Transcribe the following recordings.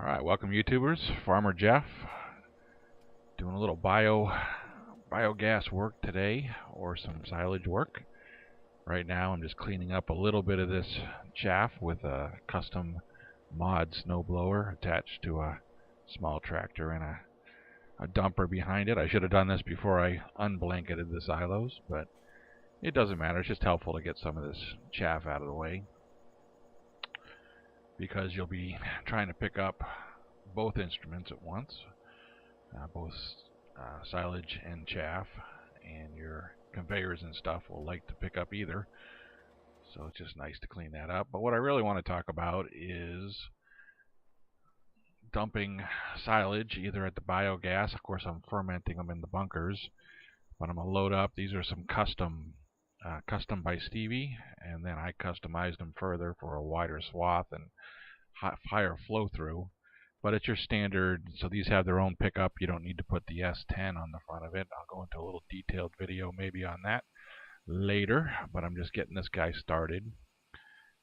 Alright, welcome YouTubers. Farmer Jeff doing a little biogas work today, or some silage work. Right now I'm just cleaning up a little bit of this chaff with a custom mod snowblower attached to a small tractor and a dumper behind it. I should have done this before I unblanketed the silos, but it doesn't matter. It's just helpful to get some of this chaff out of the way, because you'll be trying to pick up both instruments at once, both silage and chaff, and your conveyors and stuff will like to pick up either, so it's just nice to clean that up. But what I really want to talk about is dumping silage either at the biogas. Of course, I'm fermenting them in the bunkers, but I'm going to load up. These are some custom by Stevie, and then I customized them further for a wider swath and higher flow through. But it's your standard, so these have their own pickup. You don't need to put the S10 on the front of it. I'll go into a little detailed video maybe on that later, but I'm just getting this guy started.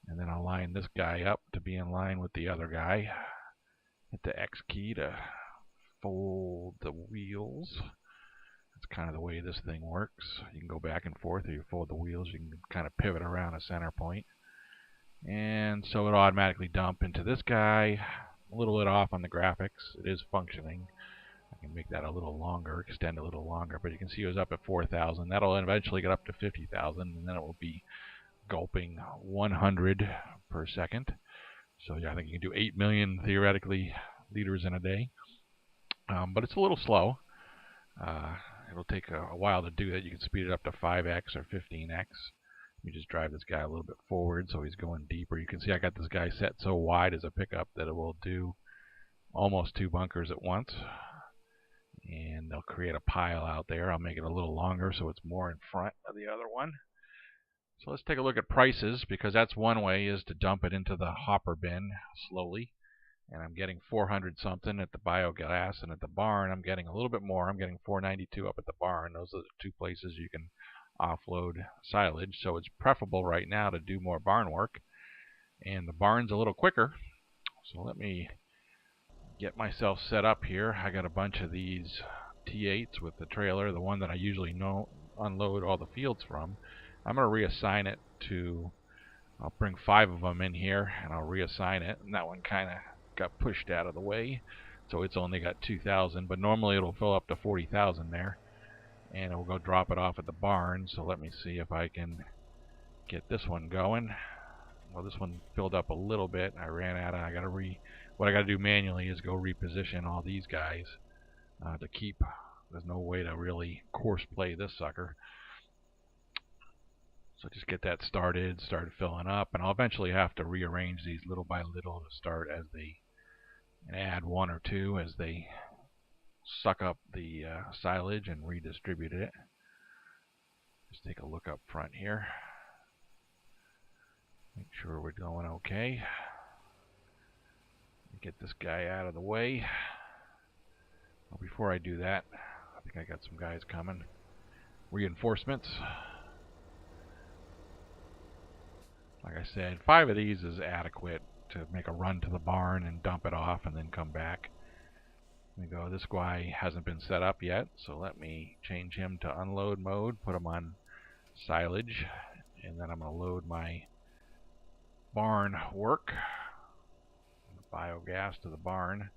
And then I'll line this guy up to be in line with the other guy. Hit the X key to fold the wheels. That's kind of the way this thing works. You can go back and forth, or you fold the wheels. You can kind of pivot around a center point. And so it'll automatically dump into this guy. A little bit off on the graphics. It is functioning. I can make that a little longer, extend a little longer, but you can see it was up at 4,000. That'll eventually get up to 50,000, and then it will be gulping 100 per second. So yeah, I think you can do 8 million theoretically liters in a day. But it's a little slow. It'll take a while to do that. You can speed it up to 5x or 15x. Let me just drive this guy a little bit forward so he's going deeper. You can see I got this guy set so wide as a pickup that it will do almost 2 bunkers at once. And they'll create a pile out there. I'll make it a little longer so it's more in front of the other one. So let's take a look at prices, because that's one way, is to dump it into the hopper bin slowly. And I'm getting 400 something at the biogas, and at the barn I'm getting a little bit more. I'm getting 492 up at the barn. Those are the two places you can offload silage, so it's preferable right now to do more barn work, and the barn's a little quicker. So let me get myself set up here. I got a bunch of these T8s with the trailer, the one that I usually unload all the fields from. I'm going to reassign it to, I'll bring 5 of them in here and I'll reassign it, and that one kind of got pushed out of the way, so it's only got 2,000, but normally it'll fill up to 40,000 there. And we'll go drop it off at the barn. So let me see if I can get this one going. Well, this one filled up a little bit. I ran out of, what I got to do manually is go reposition all these guys to keep. There's no way to really course play this sucker. So just get that started filling up, and I'll eventually have to rearrange these little by little to start as they, and add 1 or 2 as they suck up the silage and redistribute it. Just take a look up front here. Make sure we're going okay. Get this guy out of the way. Well, before I do that, I think I got some guys coming. Reinforcements. Like I said, 5 of these is adequate to make a run to the barn and dump it off and then come back. Let me go. This guy hasn't been set up yet, so let me change him to unload mode, put him on silage, and then I'm going to load my barn work, biogas to the barn.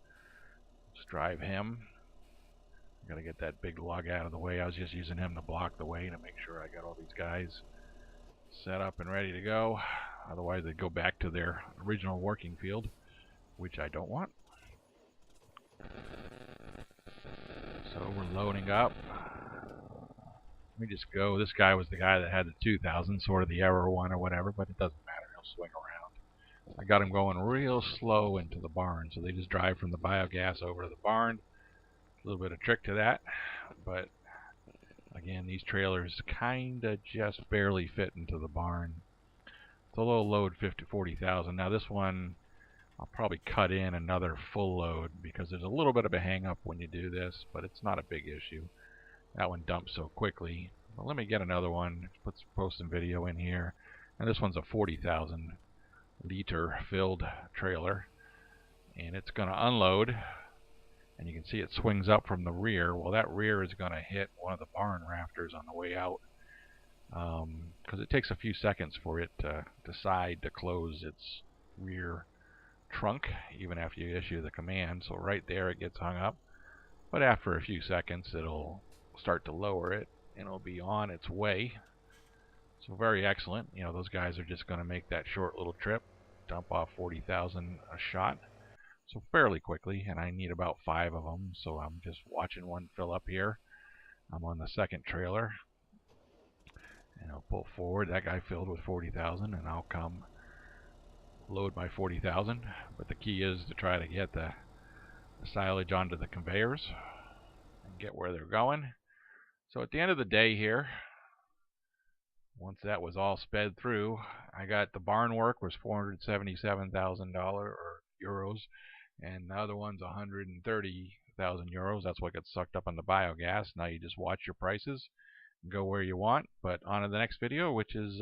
Let's drive him. I'm going to get that big lug out of the way. I was just using him to block the way to make sure I got all these guys set up and ready to go. Otherwise they go back to their original working field, which I don't want. So we're loading up. Let me just go. This guy was the guy that had the 2,000, sort of the error one or whatever, but it doesn't matter. He'll swing around. I got him going real slow into the barn, so they just drive from the biogas over to the barn. A little bit of trick to that, but again, these trailers kind of just barely fit into the barn. It's a low load, 40,000. Now this one, I'll probably cut in another full load, because there's a little bit of a hang up when you do this, but it's not a big issue. That one dumps so quickly. Well, let me get another one. Post some video in here. And this one's a 40,000 liter filled trailer. and it's going to unload. And you can see it swings up from the rear. Well, that rear is going to hit one of the barn rafters on the way out, because it takes a few seconds for it to decide to close its rear trunk, even after you issue the command. So right there it gets hung up. But after a few seconds, it'll start to lower it, and it'll be on its way. So very excellent. You know, those guys are just going to make that short little trip, dump off 40,000 a shot. So fairly quickly, and I need about 5 of them, so I'm just watching one fill up here. I'm on the second trailer, and I'll pull forward. That guy filled with 40,000, and I'll come load my 40,000. But the key is to try to get the silage onto the conveyors and get where they're going. So at the end of the day here, once that was all sped through, I got the barn work was $477,000 or euros, and the other one's 130,000 euros. That's what gets sucked up on the biogas. Now you just watch your prices and go where you want. But on to the next video, which is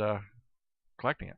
collecting it.